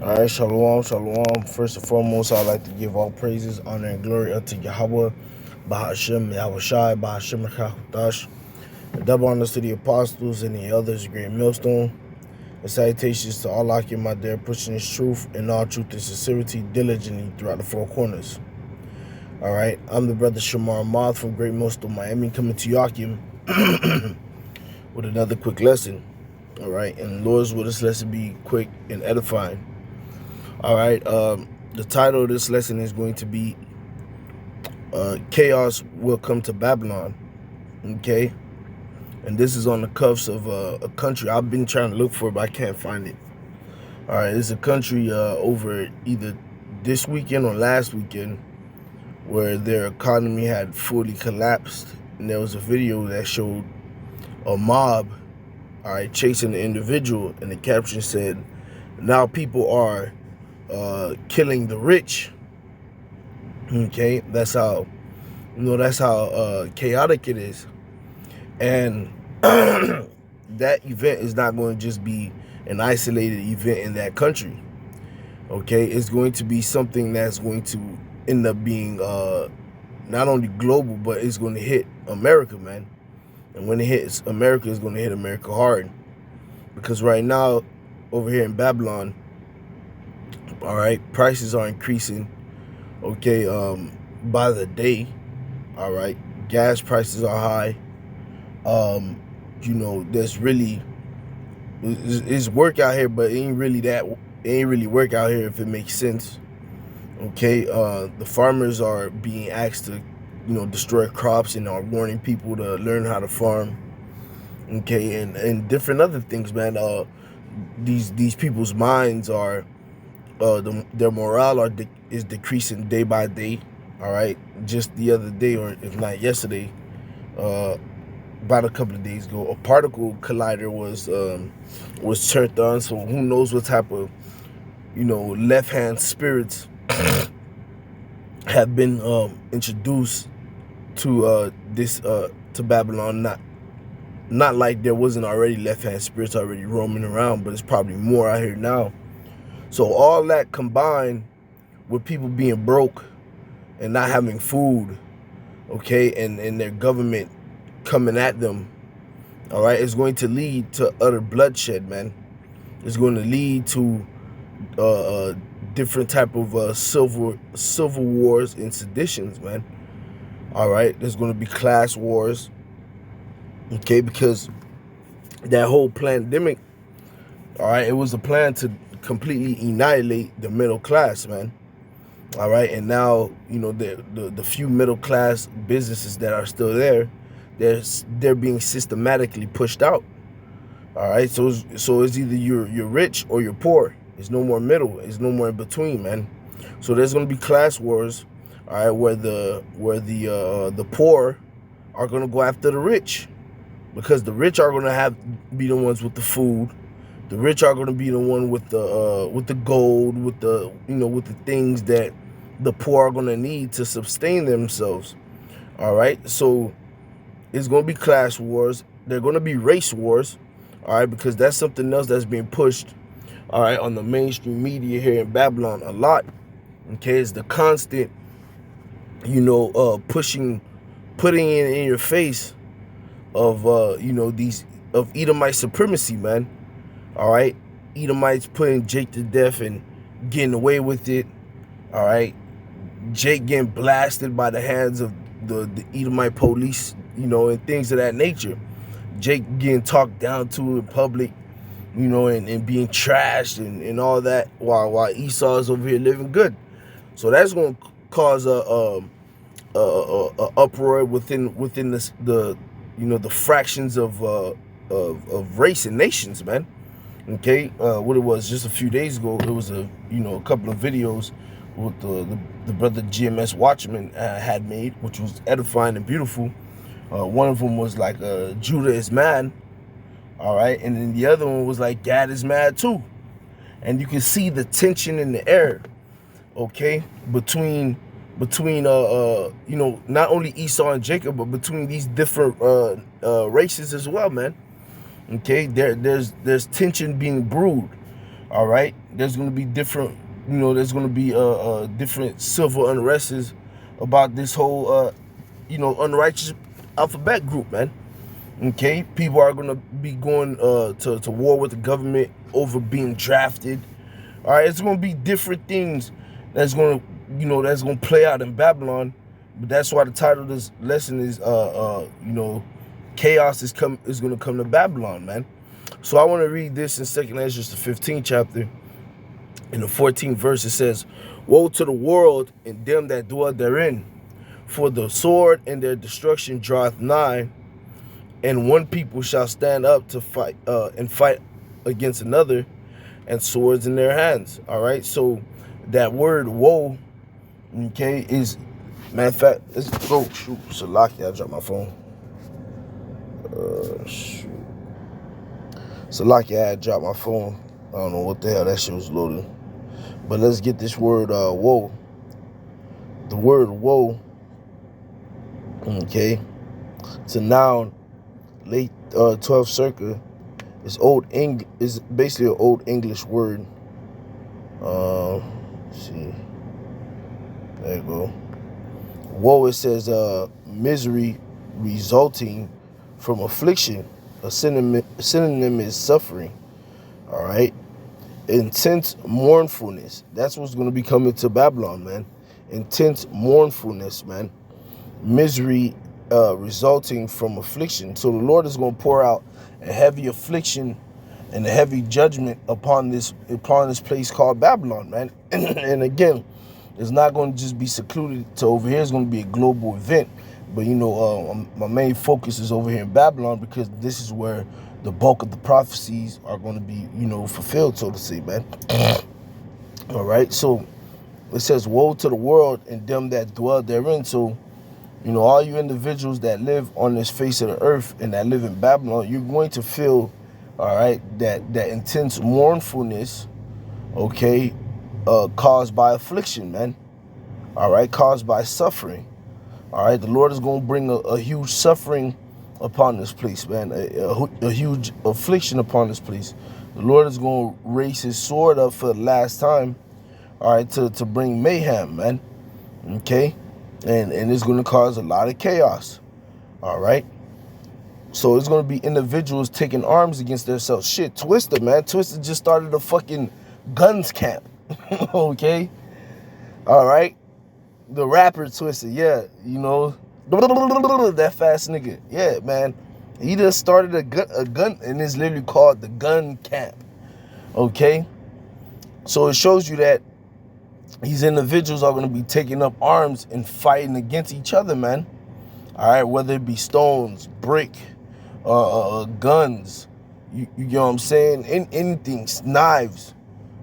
All right, shalom, shalom. First and foremost, I'd like to give all praises, honor, and glory unto Yahweh, Bahashem, Yahweh Shai, Bahashem, Chakutash. Double honors to the apostles and the elders, great millstone. And salutations to all Akim out there pushing this truth and all truth and sincerity diligently throughout the four corners. All right, I'm the brother Shamar Moth from Great Millstone, Miami, coming to Yakim with another quick lesson. All right, and Lord's will this lesson be quick and edifying. All right, the title of this lesson is going to be Chaos Will Come to Babylon. Okay, and this is on the cuffs of a country I've been trying to look for, but I can't find it. All right, it's a country over either this weekend or last weekend where their economy had fully collapsed, and there was a video that showed a mob, all right, chasing the individual, and the caption said, "Now people are killing the rich." Okay, that's how chaotic it is, and that event is not going to just be an isolated event in that country. Okay, it's going to be something that's going to end up being not only global, but it's going to hit America, man. And when it hits America, it's going to hit America hard, because right now over here in Babylon, all right, prices are increasing, okay, by the day. All right, gas prices are high. There's really it's work out here, but it ain't really work out here if it makes sense. Okay, the farmers are being asked to destroy crops and are warning people to learn how to farm. Okay, and different other things, man. These people's minds are their morale is decreasing day by day. All right, just the other day, or if not yesterday, about a couple of days ago, a particle collider was turned on. So who knows what type of left hand spirits have been introduced to to Babylon. Not like there wasn't already left hand spirits already roaming around, but it's probably more out here now. So all that combined with people being broke and not having food, okay, and their government coming at them, all right, it's going to lead to utter bloodshed, man. It's going to lead to different type of civil wars and seditions, man. All right, there's going to be class wars, okay, because that whole pandemic, all right, it was a plan to completely annihilate the middle class, man. All right, and now the few middle class businesses that are still there, they're being systematically pushed out. All right, so it's either you're rich or you're poor. There's no more middle. There's no more in between, man. So there's gonna be class wars, all right, where the poor are gonna go after the rich, because the rich are gonna be the ones with the food. The rich are gonna be the one with the gold, with the things that the poor are gonna need to sustain themselves. All right, so it's gonna be class wars. They're gonna be race wars. All right, because that's something else that's being pushed, all right, on the mainstream media here in Babylon a lot. Okay, it's the constant, putting in your face of of Edomite supremacy, man. All right, Edomites putting Jake to death and getting away with it. All right, Jake getting blasted by the hands of the Edomite police, and things of that nature. Jake getting talked down to in public, and being trashed and all that, while Esau is over here living good. So that's going to cause a uproar within the fractions of race and nations, man. Okay, what it was just a few days ago, it was a couple of videos with the brother GMS Watchman had made, which was edifying and beautiful. One of them was like Judah is mad, all right, and then the other one was like Gad is mad too, and you can see the tension in the air, okay, between not only Esau and Jacob, but between these different races as well, man. Okay, there's tension being brewed, All right, there's going to be different, there's going to be different civil unrests about this whole unrighteous alphabet group, man. Okay, people are going to be going to war with the government over being drafted. All right, it's going to be different things that's going to that's going to play out in Babylon. But that's why the title of this lesson is chaos is going to come to Babylon, man. So I want to read this in 2nd Ezra, the 15th chapter. In the 14th verse, it says, "Woe to the world and them that dwell therein, for the sword and their destruction draweth nigh, and one people shall stand up to fight and fight against another, and swords in their hands." All right, so that word "woe," okay, is, matter of fact, let's go. Shoot, Salaki, I dropped my phone. Shoot. Salaki, I dropped my phone. I don't know what the hell that shit was loading. But let's get this word woe. The word woe, okay, it's a noun, late 12th circa. It's is basically an old English word. Let's see. There you go. Woe, it says misery resulting from affliction. A synonym is suffering. All right. Intense mournfulness. That's what's going to be coming to Babylon, man. Intense mournfulness, man. Misery resulting from affliction. So the Lord is going to pour out a heavy affliction and a heavy judgment upon this place called Babylon, man. And again, it's not going to just be secluded to over here. It's going to be a global event. But, my main focus is over here in Babylon because this is where the bulk of the prophecies are going to be, fulfilled, so to say, man. All right. So it says, "Woe to the world and them that dwell therein." So, all you individuals that live on this face of the earth and that live in Babylon, you're going to feel, all right, that intense mournfulness, okay, caused by affliction, man. All right, caused by suffering. All right, the Lord is going to bring a huge suffering upon this place, man, a huge affliction upon this place. The Lord is going to raise his sword up for the last time, all right, to bring mayhem, man, okay? And it's going to cause a lot of chaos, all right? So it's going to be individuals taking arms against themselves. Shit, Twister, man. Twister just started a fucking guns camp, okay? All right? The rapper Twister, yeah, that fast nigga. Yeah, man. He just started a gun, and it's literally called the gun camp. Okay? So it shows you that these individuals are going to be taking up arms and fighting against each other, man. All right? Whether it be stones, brick, guns, you know what I'm saying? Anything, knives.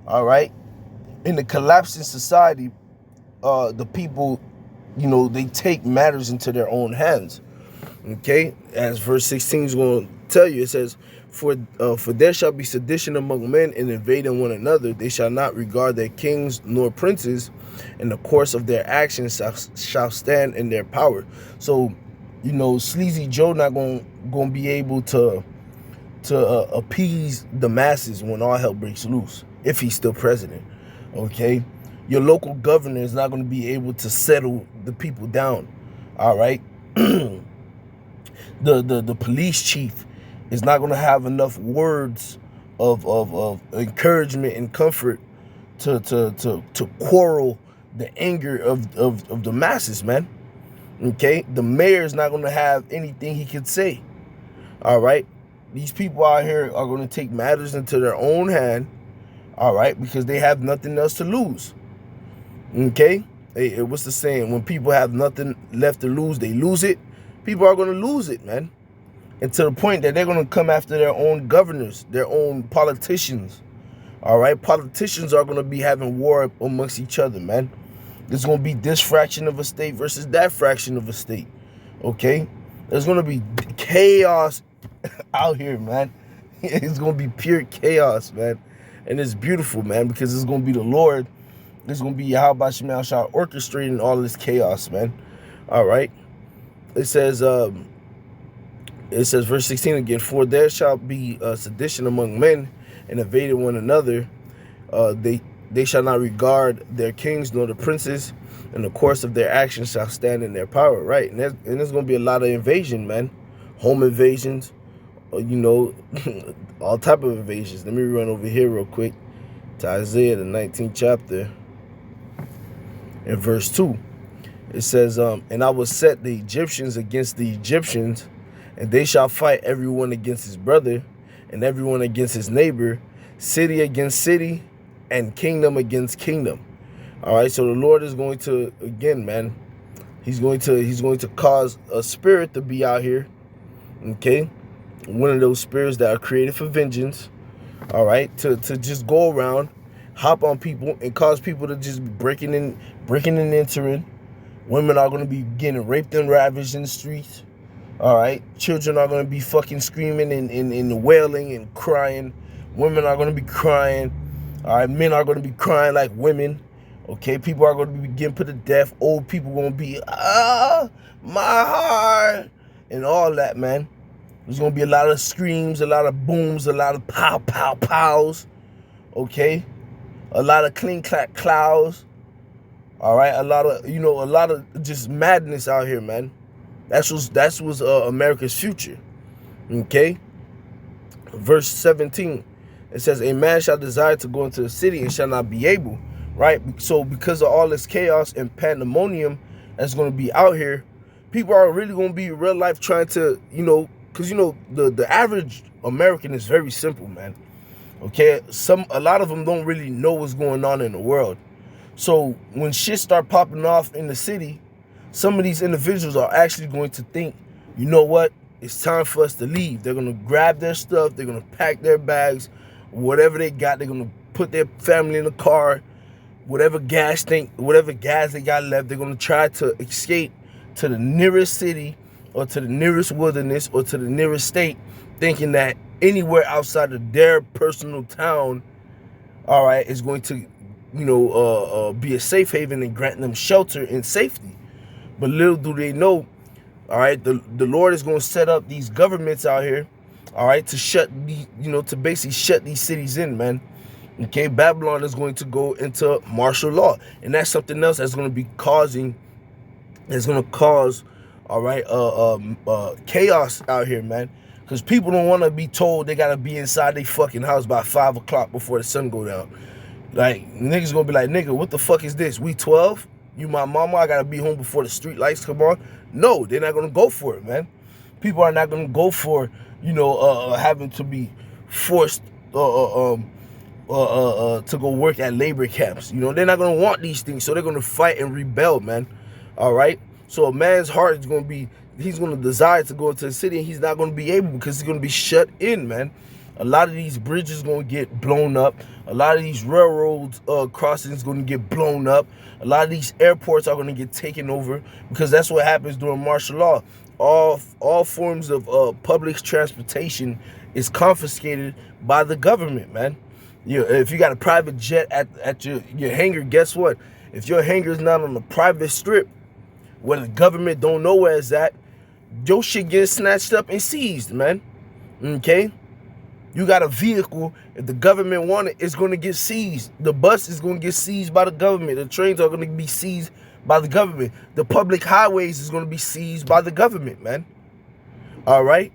All right? In the collapsing society, the people, they take matters into their own hands. Okay, as verse 16 is going to tell you, it says, for there shall be sedition among men and invading one another. They shall not regard their kings nor princes, and the course of their actions shall stand in their power." So, Sleazy Joe not going to be able to appease the masses when all hell breaks loose, if he's still president. Okay. Your local governor is not going to be able to settle the people down. All right. The police chief is not going to have enough words of encouragement and comfort to quarrel the anger of the masses, man. Okay. The mayor is not going to have anything he can say. All right. These people out here are going to take matters into their own hand. All right. Because they have nothing else to lose. Okay, hey, what's the saying? When people have nothing left to lose, they lose it. People are going to lose it, man. And to the point that they're going to come after their own governors, their own politicians. All right, politicians are going to be having war amongst each other, man. There's going to be this fraction of a state versus that fraction of a state. Okay, there's going to be chaos out here, man. It's going to be pure chaos, man. And it's beautiful, man, because it's going to be the Lord. This is going to be Yahweh Shemel Shah orchestrating all this chaos, man. All right. It says, verse 16 again, "For there shall be sedition among men and invading one another, They shall not regard their kings nor the princes, and the course of their actions shall stand in their power. Right, and there's gonna be a lot of invasion, man, home invasions, you know, all type of invasions. Let me run over here real quick to Isaiah the 19th chapter, in verse 2. It says, and I will set the Egyptians against the Egyptians, and they shall fight everyone against his brother, and everyone against his neighbor, city against city, and kingdom against kingdom. All right, so the Lord is going to, again, man, he's going to cause a spirit to be out here, okay? One of those spirits that are created for vengeance, all right, to just go around, hop on people, and cause people to just be breaking and entering. Women are going to be getting raped and ravaged in the streets. All right. Children are going to be fucking screaming and wailing and crying. Women are going to be crying. All right. Men are going to be crying like women. Okay. People are going to be getting put to death. Old people going to be, my heart. And all that, man. There's going to be a lot of screams, a lot of booms, a lot of pow, pow, pows. Okay. A lot of cling, clack, clouds. All right, a lot of just madness out here, man. That's what's America's future. Okay. Verse 17, it says, "A man shall desire to go into the city and shall not be able." Right. So because of all this chaos and pandemonium that's going to be out here, people are really going to be in real life trying to, because the average American is very simple, man. Okay, a lot of them don't really know what's going on in the world. So when shit start popping off in the city, some of these individuals are actually going to think, you know what, it's time for us to leave. They're going to grab their stuff. They're going to pack their bags, whatever they got. They're going to put their family in the car, whatever gas they got left. They're going to try to escape to the nearest city or to the nearest wilderness or to the nearest state, thinking that anywhere outside of their personal town, all right, is going to be a safe haven and grant them shelter and safety. But little do they know, all right, the Lord is going to set up these governments out here, all right, to to basically shut these cities in, man. Okay, Babylon is going to go into martial law, and that's something else that's going to cause, all right, chaos out here, man. Because people don't want to be told they got to be inside their fucking house by 5 o'clock before the sun go down. Like, niggas gonna be like, nigga, what the fuck is this? We 12? You my mama? I gotta be home before the street lights come on? No, they're not gonna go for it, man. People are not gonna go for, having to be forced to go work at labor camps. They're not gonna want these things, so they're gonna fight and rebel, man. All right? So a man's heart is gonna be, he's gonna desire to go into the city, and he's not gonna be able because he's gonna be shut in, man. A lot of these bridges going to get blown up. A lot of these railroads crossings going to get blown up. A lot of these airports are going to get taken over because that's what happens during martial law. All forms of public transportation is confiscated by the government, man. If you got a private jet at your hangar, guess what? If your hangar is not on a private strip where the government don't know where it's at, your shit gets snatched up and seized, man. Okay? You got a vehicle, if the government want it, it's going to get seized. The bus is going to get seized by the government. The trains are going to be seized by the government. The public highways is going to be seized by the government, man. All right?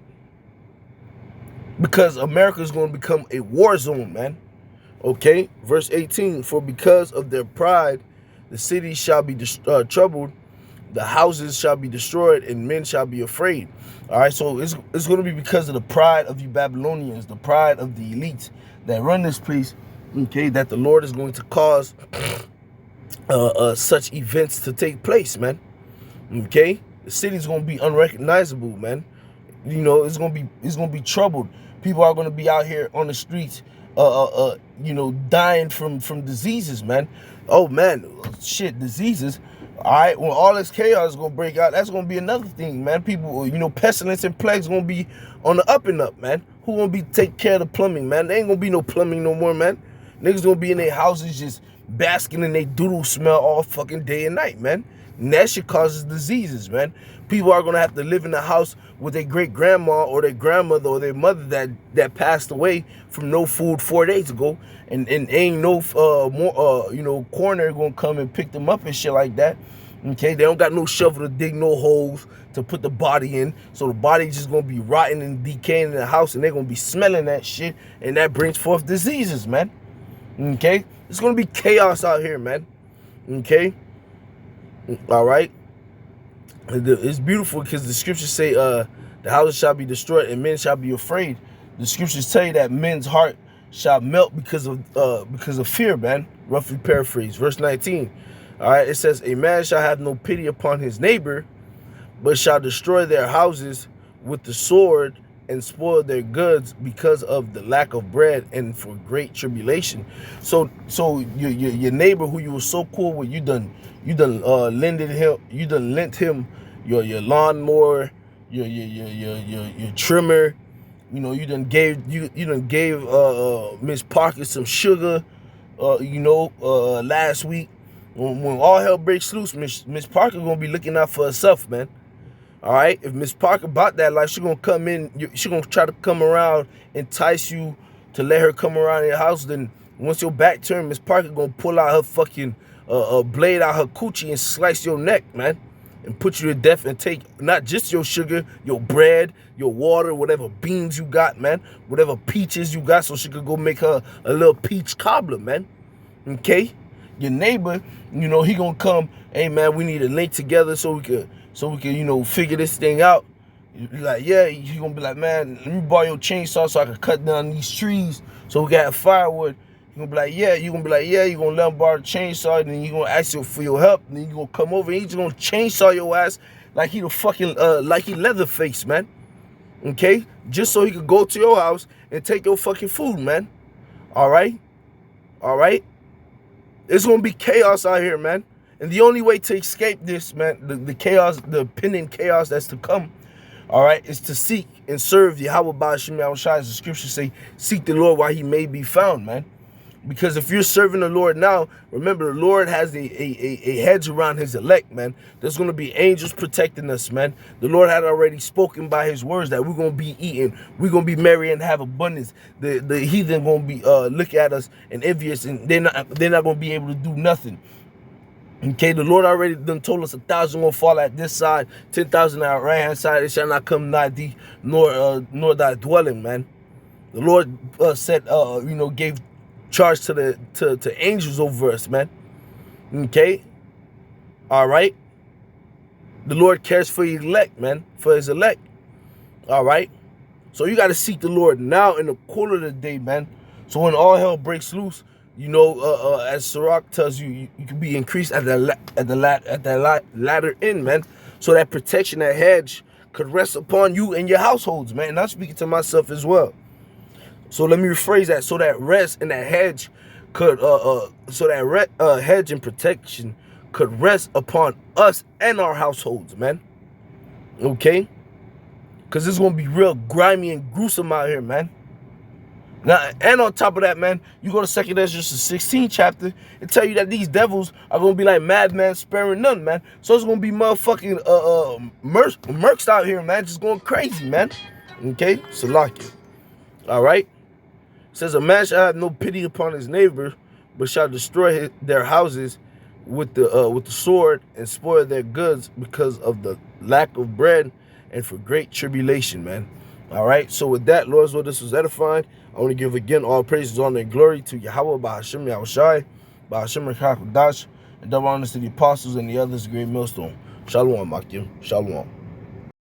Because America is going to become a war zone, man. Okay? Verse 18, "For because of their pride, the cities shall be troubled, the houses shall be destroyed, and men shall be afraid." All right, so it's going to be because of the pride of you Babylonians, the pride of the elites that run this place, okay, that the Lord is going to cause such events to take place, man. Okay, the city's going to be unrecognizable, man. It's going to be troubled. People are going to be out here on the streets, dying from diseases, man. Oh man, shit, diseases. All right, when all this chaos is going to break out, that's going to be another thing, man. People, pestilence and plagues going to be on the up and up, man. Who going to be take care of the plumbing, man? There ain't going to be no plumbing no more, man. Niggas going to be in their houses just basking in their doodle smell all fucking day and night, man. And that shit causes diseases, man. People are going to have to live in a house with their great-grandma or their grandmother or their mother that passed away from no food 4 days ago. And ain't no coroner going to come and pick them up and shit like that. Okay, they don't got no shovel to dig no holes to put the body in. So the body just going to be rotting and decaying in the house, and they're going to be smelling that shit, and that brings forth diseases, man. Okay? It's going to be chaos out here, man. Okay? All right? It's beautiful because the scriptures say the houses shall be destroyed and men shall be afraid. The scriptures tell you that men's heart shall melt because of fear, man. Roughly paraphrase. Verse 19. All right, it says, a man shall have no pity upon his neighbor, but shall destroy their houses with the sword and spoil their goods because of the lack of bread and for great tribulation. So your neighbor who you were so cool with, you done lent him your lawnmower, your trimmer. You know, you done gave Miss Parker some sugar. Last week. When all hell breaks loose, Miss Parker gonna be looking out for herself, man. All right, if Miss Parker bought that life, she gonna come in. She gonna try to come around, entice you to let her come around your house. Then once your back turned, Miss Parker gonna pull out her fucking blade out her coochie and slice your neck, man, and put you to death and take not just your sugar, your bread, your water, whatever beans you got, man, whatever peaches you got, so she could go make her a little peach cobbler, man. Okay. Your neighbor, he gonna come, hey man, we need to link together so we could, figure this thing out. You be like, yeah, you gonna be like, man, let me borrow your chainsaw so I can cut down these trees so we can have firewood. You gonna be like, yeah, you gonna let him borrow the chainsaw, and then you gonna ask him for your help, and then you gonna come over and he's gonna chainsaw your ass like he the fucking like he Leatherface, man. Okay? Just so he could go to your house and take your fucking food, man. Alright? It's going to be chaos out here, man. And the only way to escape this, man, the chaos, the pending chaos that's to come, all right, is to seek and serve Yahweh Ba'ashem Yahushua, as the scriptures say, seek the Lord while he may be found, man. Because if you're serving the Lord now, remember, the Lord has a hedge around his elect, man. There's going to be angels protecting us, man. The Lord had already spoken by his words that we're going to be eating. We're going to be merry and have abundance. The heathen going to be look at us and envious, and they're not going to be able to do nothing. Okay, the Lord already done told us 1,000 will fall at this side, 10,000 at our right hand side. It shall not come nigh thee, nor thy dwelling, man. The Lord said, gave charge to angels over us, man. Okay, all right. The Lord cares for his elect, man, for his elect. All right. So you got to seek the Lord now in the cool of the day, man. So when all hell breaks loose, as Sirach tells you, you can be increased at the latter end, man. So that protection, that hedge, could rest upon you and your households, man. And I'm speaking to myself as well. So let me rephrase that. So that rest and that hedge could, hedge and protection could rest upon us and our households, man. Okay? Because it's going to be real grimy and gruesome out here, man. Now, and on top of that, man, you go to 2 Ezra 16 chapter, it tell you that these devils are going to be like madmen sparing none, man. So it's going to be motherfucking mercs out here, man, just going crazy, man. Okay? Salakia. All right? It says, a man shall have no pity upon his neighbor, but shall destroy their houses with the sword and spoil their goods because of the lack of bread and for great tribulation, man. All right. So with that, Lord's will, this was edifying. I want to give again all praises, honor, and glory to Yahweh Ba'ashem Yahushai, Ba'ashem Rekakodash, and double honors to the apostles and the others, great millstone. Shalom, Makim. Shalom.